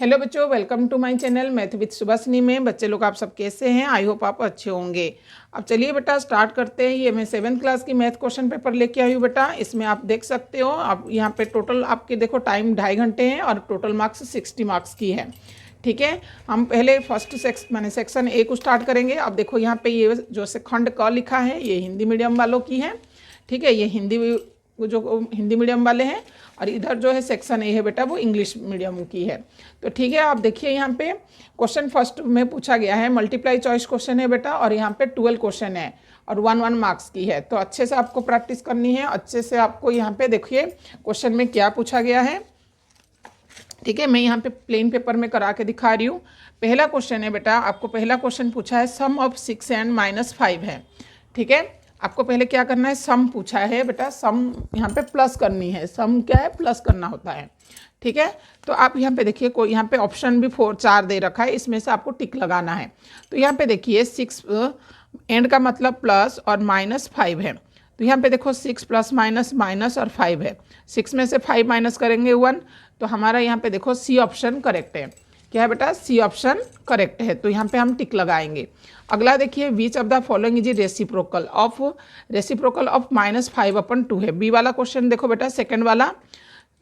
Hello बच्चों, welcome to my channel math with Subhashini में। बच्चे लोग आप सब कैसे हैं? आई होप आप अच्छे होंगे। अब चलिए बेटा स्टार्ट करते हैं। ये मैं 7th क्लास की मैथ क्वेश्चन पेपर लेके आई हूँ बेटा। इसमें आप देख सकते हो, आप यहाँ पे टोटल आपके देखो टाइम 2.5 घंटे हैं और टोटल मार्क्स 60 मार्क्स की है। ठीक है, हम पहले फर्स्ट सेक्शन ए को स्टार्ट करेंगे। अब देखो यहाँ पे ये जो खंड क लिखा है ये हिंदी मीडियम वालों की है। ठीक है, ये हिंदी मीडियम वाले हैं और इधर जो है सेक्शन ए है बेटा वो इंग्लिश मीडियम की है। तो ठीक है, आप देखिए यहाँ पे क्वेश्चन फर्स्ट में पूछा गया है, मल्टीप्लाई चॉइस क्वेश्चन है बेटा और यहाँ पे 12 क्वेश्चन है और 1 मार्क्स की है। तो अच्छे से आपको प्रैक्टिस करनी है। अच्छे से आपको यहाँ पे देखिए क्वेश्चन में क्या पूछा गया है। ठीक है, मैं यहाँ पे प्लेन पेपर में करा के दिखा रही हूँ। पहला क्वेश्चन है बेटा, आपको पहला क्वेश्चन पूछा है सम ऑफ 6 एंड -5 है। ठीक है, आपको पहले क्या करना है, सम पूछा है बेटा, सम यहाँ पे प्लस करनी है। सम क्या है, प्लस करना होता है। ठीक है, तो आप यहाँ पे देखिए कोई यहाँ पे ऑप्शन भी 4 दे रखा है, इसमें से आपको टिक लगाना है। तो यहाँ पे देखिए 6 एंड का मतलब प्लस और -5 है। तो यहाँ पे देखो 6 प्लस माइनस माइनस और 5 है। 6 में से 5 माइनस करेंगे 1, तो हमारा यहाँ पे देखो सी ऑप्शन करेक्ट है। क्या है बेटा, सी ऑप्शन करेक्ट है। तो यहाँ पे हम टिक लगाएंगे। अगला देखिए, which of the following is reciprocal of -5/2 है। बी वाला क्वेश्चन देखो बेटा, सेकंड वाला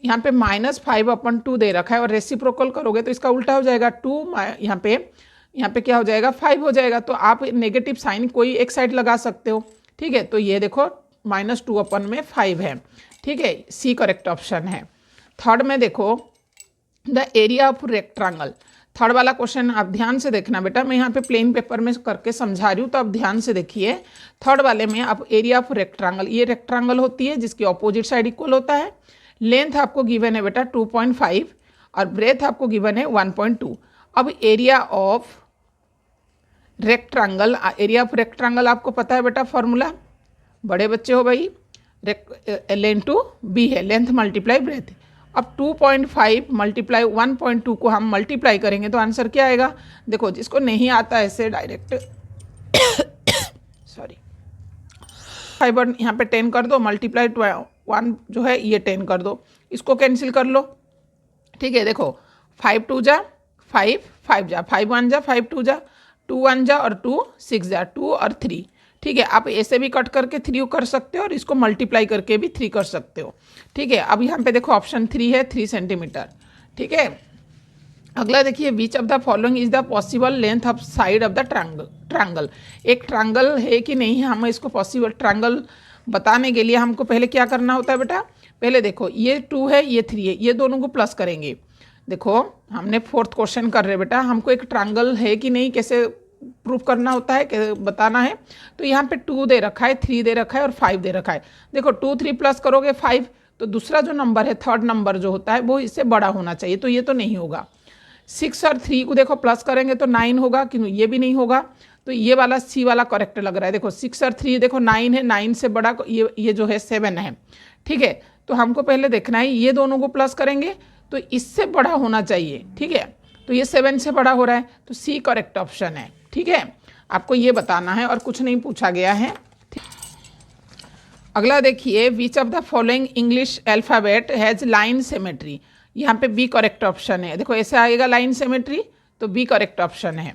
यहाँ पे -5/2 दे रखा है और रेसिप्रोकल करोगे तो इसका उल्टा हो जाएगा 2, यहाँ पे क्या हो जाएगा 5 हो जाएगा। तो आप नेगेटिव साइन कोई एक साइड लगा सकते हो। ठीक है, तो ये देखो -2/5 है। ठीक है, सी करेक्ट ऑप्शन है। थर्ड में देखो the area of rectangle, third वाला क्वेश्चन आप ध्यान से देखना बेटा, मैं यहाँ पे प्लेन पेपर में करके समझा रही हूँ तो आप ध्यान से देखिए। थर्ड वाले में आप एरिया ऑफ रेक्टेंगल, ये रेक्टेंगल होती है जिसकी ऑपोजिट साइड इक्वल होता है। लेंथ आपको गिवन है बेटा 2.5 और ब्रेथ आपको गिवन है 1.2। अब area of rectangle, area of rectangle आपको पता है बेटा फॉर्मूला, बड़े बच्चे हो भाई, लेंथ टू बी है, लेंथ मल्टीप्लाई ब्रेथ। अब 2.5 मल्टीप्लाई 1.2 को हम मल्टीप्लाई करेंगे तो आंसर क्या आएगा। देखो जिसको नहीं आता ऐसे डायरेक्ट सॉरी 5 यहाँ पे 10 कर दो, मल्टीप्लाई 1 जो है ये 10 कर दो, इसको कैंसिल कर लो। ठीक है, देखो 5 2 जा 5, 5 जा 5 1 जा 5 2 जा 2 1 जा और 2 6 जा 2 और 3। ठीक है, आप ऐसे भी कट करके 3 कर सकते हो और इसको मल्टीप्लाई करके भी 3 कर सकते हो। ठीक है, अब यहाँ पे देखो ऑप्शन 3 है 3 सेंटीमीटर। ठीक है, अगला देखिए, which of the following is the possible length of side of the triangle. एक ट्रायंगल है कि नहीं, हम इसको पॉसिबल ट्रायंगल बताने के लिए हमको पहले क्या करना होता है बेटा, पहले देखो ये 2 है ये 3 है, ये दोनों को प्लस करेंगे। देखो हमने 4th क्वेश्चन कर रहे बेटा, हमको एक ट्रायंगल है कि नहीं कैसे प्रूफ करना होता है, बताना है। तो यहाँ पे 2 दे रखा है, 3 दे रखा है और 5 दे रखा है। देखो 2 3 प्लस करोगे 5, तो दूसरा जो नंबर है थर्ड नंबर जो होता है वो इससे बड़ा होना चाहिए, तो ये तो नहीं होगा। 6 और 3 को देखो प्लस करेंगे तो 9 होगा, क्यों ये भी नहीं होगा। तो ये वाला सी वाला करेक्ट लग रहा है। देखो 6 और 3 देखो 9 है, 9 से बड़ा ये जो है 7 है। ठीक है, तो हमको पहले देखना है ये दोनों को प्लस करेंगे तो इससे बड़ा होना चाहिए। ठीक है, तो ये 7 से बड़ा हो रहा है, तो सी करेक्ट ऑप्शन है। ठीक है, आपको ये बताना है और कुछ नहीं पूछा गया है। अगला देखिए, which of the following English alphabet has line symmetry. यहाँ पे बी करेक्ट ऑप्शन है। देखो ऐसे आएगा लाइन सिमेट्री, तो बी करेक्ट ऑप्शन है।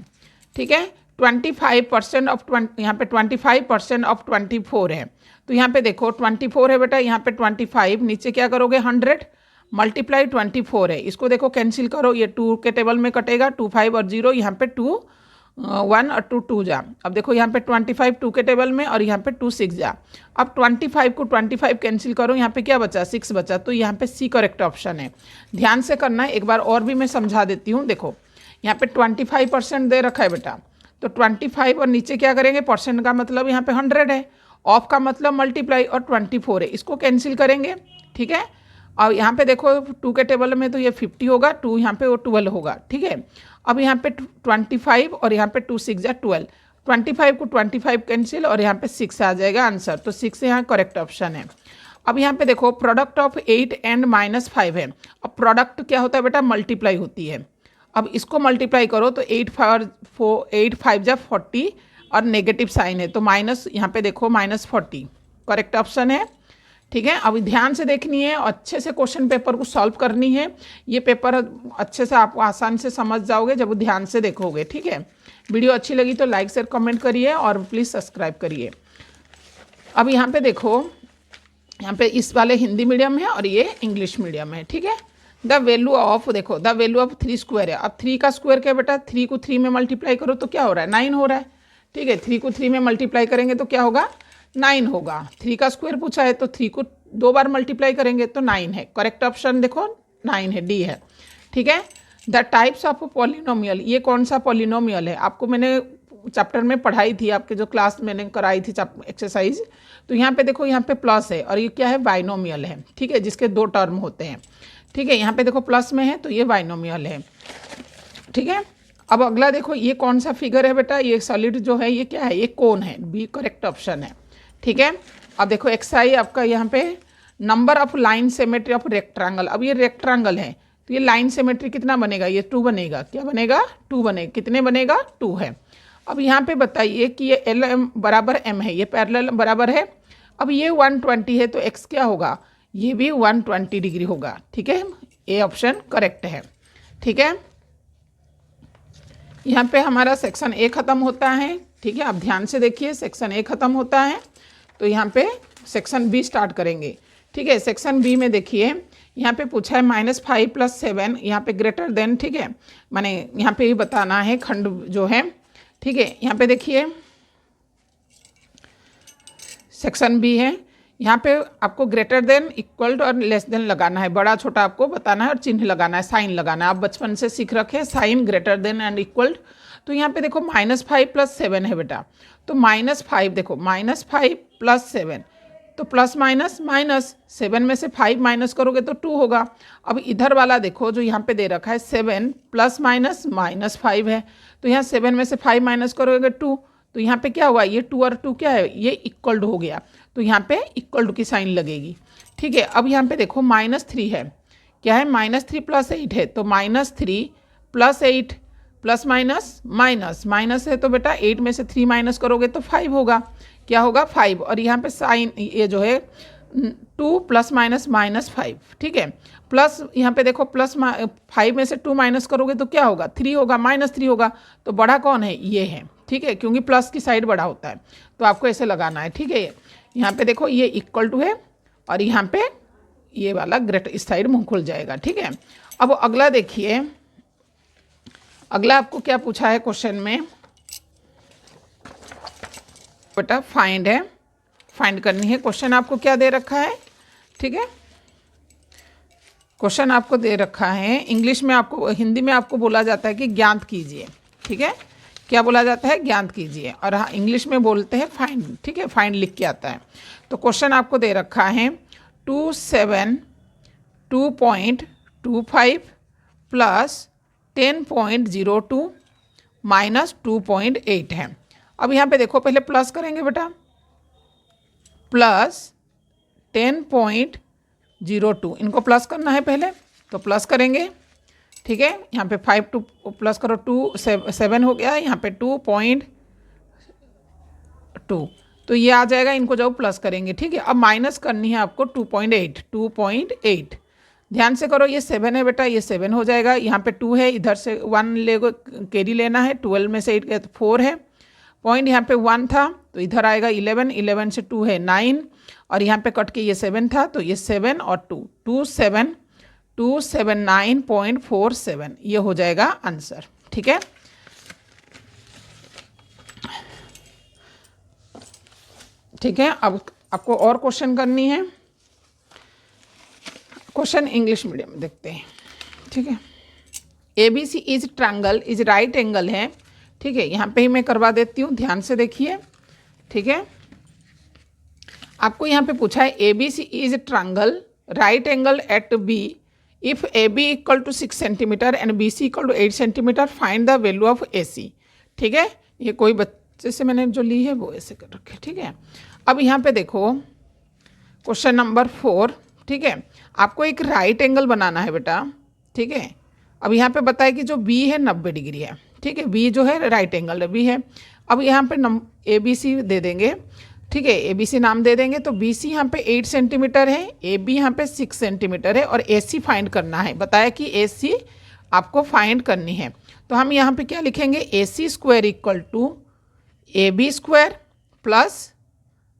ठीक है, 25% ऑफ 20, यहाँ पे 25% ऑफ 24 है। तो यहाँ पे देखो 24 है बेटा, यहाँ पे 25, नीचे क्या करोगे 100 मल्टीप्लाई 24 है। इसको देखो कैंसिल करो, ये 2 के टेबल में कटेगा, 2 5 और 0, यहाँ पे 2 1 और 2 2 जा। अब देखो यहाँ पे 25 2 के टेबल में और यहाँ पे 2 6 जा। अब 25 को 25 कैंसिल करो, यहाँ पे क्या बचा 6 बचा, तो यहाँ पे सी करेक्ट ऑप्शन है। ध्यान से करना है, एक बार और भी मैं समझा देती हूँ। देखो यहाँ पे 25% दे रखा है बेटा, तो 25 और नीचे क्या करेंगे, परसेंट का मतलब यहाँ पे 100 है, ऑफ का मतलब मल्टीप्लाई और 24 है, इसको कैंसिल करेंगे। ठीक है, और यहाँ पे देखो 2 के टेबल में तो ये 50 होगा, 2 यहाँ पे वो 12 होगा। ठीक है, अब यहाँ पे 25 और यहाँ पे 2 6 या 12, 25 को 25 कैंसिल और यहाँ पे 6 आ जाएगा आंसर, तो 6 यहाँ करेक्ट ऑप्शन है। अब यहाँ पे देखो प्रोडक्ट ऑफ 8 एंड -5 है। अब प्रोडक्ट क्या होता है बेटा, मल्टीप्लाई होती है। अब इसको मल्टीप्लाई करो तो 8 5 जा 40 और नेगेटिव साइन है, तो माइनस यहाँ पे देखो -40 करेक्ट ऑप्शन है। ठीक है। अब ध्यान से देखनी है, अच्छे से क्वेश्चन पेपर को सॉल्व करनी है। ये पेपर अच्छे से आप आसानी से समझ जाओगे जब ध्यान से देखोगे, ठीक है। वीडियो अच्छी लगी तो लाइक शेयर कमेंट करिए और प्लीज़ सब्सक्राइब करिए। अब यहाँ पे देखो, यहाँ पे इस वाले हिंदी मीडियम है और ये इंग्लिश मीडियम है, ठीक है। द वैल्यू ऑफ, देखो द वैल्यू ऑफ 3 स्क्वायर है। अब 3 का स्क्वायर क्या बेटा, 3 को 3 में मल्टीप्लाई करो तो क्या हो रहा है, 9 हो रहा है, ठीक है। 3 को 3 में मल्टीप्लाई करेंगे तो क्या होगा, 9 होगा। 3 का स्क्वायर पूछा है तो 3 को 2 बार मल्टीप्लाई करेंगे तो 9 है। करेक्ट ऑप्शन देखो 9 है, डी है, ठीक है। द टाइप्स ऑफ पॉलिनोमियल, ये कौन सा पॉलिनोमियल है, आपको मैंने चैप्टर में पढ़ाई थी, आपके जो क्लास मैंने कराई थी एक्सरसाइज। तो यहाँ पे देखो, यहाँ पे प्लस है और ये क्या है, बाइनोमियल है, ठीक है, जिसके 2 टर्म होते हैं, ठीक है। यहाँ पे देखो प्लस में है तो ये बाइनोमियल है, ठीक है। अब अगला देखो, ये कौन सा फिगर है बेटा, ये सॉलिड जो है ये क्या है, ये कोन है, बी करेक्ट ऑप्शन है, ठीक है। अब देखो एक्सआई आपका यहाँ पे number of line symmetry of rectangle. अब ये रेक्टेंगल है तो ये लाइन सिमेट्री कितना बनेगा, ये 2 बनेगा, क्या बनेगा, 2 बनेगा, कितने बनेगा, 2 है। अब यहाँ पे बताइए कि ये एल एम बराबर एम है, ये पैरेलल बराबर है। अब ये 120 है तो एक्स क्या होगा, ये भी 120 डिग्री होगा, ठीक है। ए ऑप्शन करेक्ट है, ठीक है। यहाँ पे हमारा सेक्शन ए खत्म होता है, ठीक है। आप ध्यान से देखिए, सेक्शन ए खत्म होता है तो यहाँ पे सेक्शन बी स्टार्ट करेंगे, ठीक है। सेक्शन बी में देखिए, यहाँ पे पूछा है -5 + 7, यहाँ पे ग्रेटर देन, ठीक है, माने यहाँ पे भी बताना है खंड जो है, ठीक है। यहाँ पे देखिए सेक्शन बी है, यहाँ पे आपको ग्रेटर देन, इक्वल टू और लेस देन लगाना है, बड़ा छोटा आपको बताना है और चिन्ह लगाना है, साइन लगाना है। आप बचपन से सीख रखे sign, greater than and equal. तो यहाँ पे देखो -5 + 7 है बेटा, तो -5 देखो, -5 + 7 तो प्लस माइनस माइनस, 7 में से 5 माइनस करोगे तो 2 होगा। अब इधर वाला देखो जो यहाँ पे दे रखा है 7 ± -5 है, तो यहाँ 7 में से 5 माइनस करोगे 2, तो यहाँ पे क्या हुआ, ये 2 और 2 क्या है, ये इक्वल हो गया, तो यहाँ पे इक्वल टू की साइन लगेगी, ठीक है। अब यहाँ पे देखो -3 है, क्या है, -3 + 8 है, तो -3 + 8 प्लस माइनस माइनस, माइनस है तो बेटा 8 में से 3 माइनस करोगे तो 5 होगा, क्या होगा, 5। और यहाँ पे साइन ये जो है 2 ± -5, ठीक है। प्लस यहाँ पे देखो +5 में से 2 माइनस करोगे तो क्या होगा, 3 होगा, -3 होगा, तो बड़ा कौन है, ये है, ठीक है, क्योंकि प्लस की साइड बड़ा होता है, तो आपको ऐसे लगाना है, ठीक है। यहाँ पे देखो ये इक्वल टू है और यहाँ पे ये वाला ग्रेट इस साइड मुँह खुल जाएगा, ठीक है। अब अगला देखिए, अगला आपको क्या पूछा है क्वेश्चन में बेटा, फाइंड है, फाइंड करनी है। क्वेश्चन आपको क्या दे रखा है, ठीक है, क्वेश्चन आपको दे रखा है इंग्लिश में, आपको हिंदी में आपको बोला जाता है कि ज्ञात कीजिए, ठीक है, क्या बोला जाता है, ज्ञात कीजिए, और हाँ इंग्लिश में बोलते हैं फाइंड, ठीक है, फाइंड लिख के आता है। तो क्वेश्चन आपको दे रखा है 2.25 प्लस 10.02 माइनस 2.8 है। अब यहाँ पे देखो पहले प्लस करेंगे बेटा, प्लस 10.02, इनको प्लस करना है पहले, तो प्लस करेंगे, ठीक है। यहाँ पे 5 2 प्लस करो 2 7 हो गया, यहाँ पे 2.2, तो ये आ जाएगा, इनको जब प्लस करेंगे, ठीक है। अब माइनस करनी है आपको 2.8, ध्यान से करो, ये 7 है बेटा, ये 7 हो जाएगा, यहाँ पे 2 है, इधर से 1 लेगो कैरी लेना है, 12 में से 8 गया तो 4 है, पॉइंट यहाँ पे 1 था तो इधर आएगा 11, 11 से 2 है 9, और यहाँ पे कट के ये 7 था तो ये 7 और 279.47, ये हो जाएगा आंसर, ठीक है। ठीक है, अब आपको और क्वेश्चन करनी है, क्वेश्चन इंग्लिश मीडियम में देखते हैं, ठीक है। ABC is triangle is right angle है, ठीक है, यहाँ पे ही मैं करवा देती हूँ, ध्यान से देखिए, ठीक है। आपको यहाँ पे पूछा है ABC is triangle right angle at B if AB = 6 centimetre and BC = 8 centimetre, find the value of AC, ठीक है। ये कोई बच्चे से मैंने जो ली है वो ऐसे कर रखे, ठीक है। अब यहाँ पे देखो क्वेश्चन नंबर 4, ठीक है, आपको एक राइट एंगल बनाना है बेटा, ठीक है। अब यहाँ पे बताया कि जो B है 90 डिग्री है, ठीक है, B जो है राइट एंगल B है। अब यहाँ पे ABC दे देंगे, ठीक है, ए बी सी नाम दे देंगे। तो बी सी यहाँ पे 8 सेंटीमीटर है, ए बी यहाँ पे 6 सेंटीमीटर है और ए सी फाइंड करना है। बताया कि ए सी आपको फाइंड करनी है। तो हम यहाँ पे क्या लिखेंगे, A C square equal to A B square plus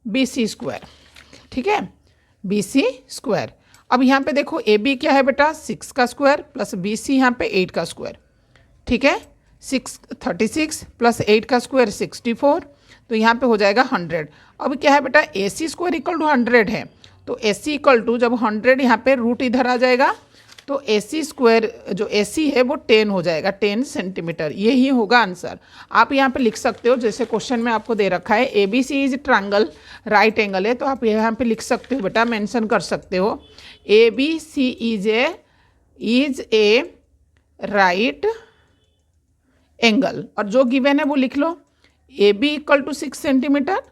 B C square. ठीक है, बी सी स्क्वायर। अब यहाँ पे देखो ए बी क्या है बेटा, 6 का स्क्वायर प्लस बी सी यहाँ पे 8 का स्क्वायर। ठीक है, 36 प्लस 8 का स्क्वायर 64, तो यहाँ पे हो जाएगा 100। अब क्या है बेटा, ए सी स्क्वायर इक्वल टू 100 है, तो ए सी इक्वल टू जब 100 यहाँ पे रूट इधर आ जाएगा तो ए सी स्क्वायर जो ए सी है वो 10 हो जाएगा, 10 सेंटीमीटर। यही होगा आंसर। आप यहाँ पे लिख सकते हो, जैसे क्वेश्चन में आपको दे रखा है A B C is triangle right angle है, तो आप यहाँ पे लिख सकते हो बेटा, मेंशन कर सकते हो A B C is a right angle, और जो गिवन है वो लिख लो, A B equal to 6 centimetre,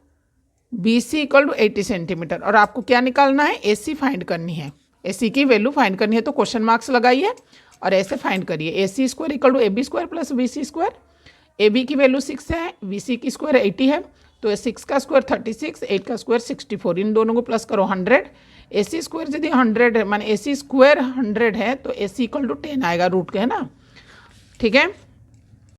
B C equal to 80 centimetre. और आपको क्या निकालना है, ए सी फाइंड करनी है, ए सी की वैल्यू फाइंड करनी है। तो क्वेश्चन मार्क्स लगाइए और ऐसे फाइंड करिए, A C square equal to A B square plus B C square. A B की वैल्यू 6 है, बी सी की स्क्वायर 80 है, तो 6 का स्क्वायर 36, 8 का स्क्वायर 64, इन दोनों को प्लस करो 100। ए सी स्क्वायर यदि 100 है, माने ए सी स्क्वायर 100 है, तो ए सी इक्वल टू 10 आएगा, रूट के है ना। ठीक है।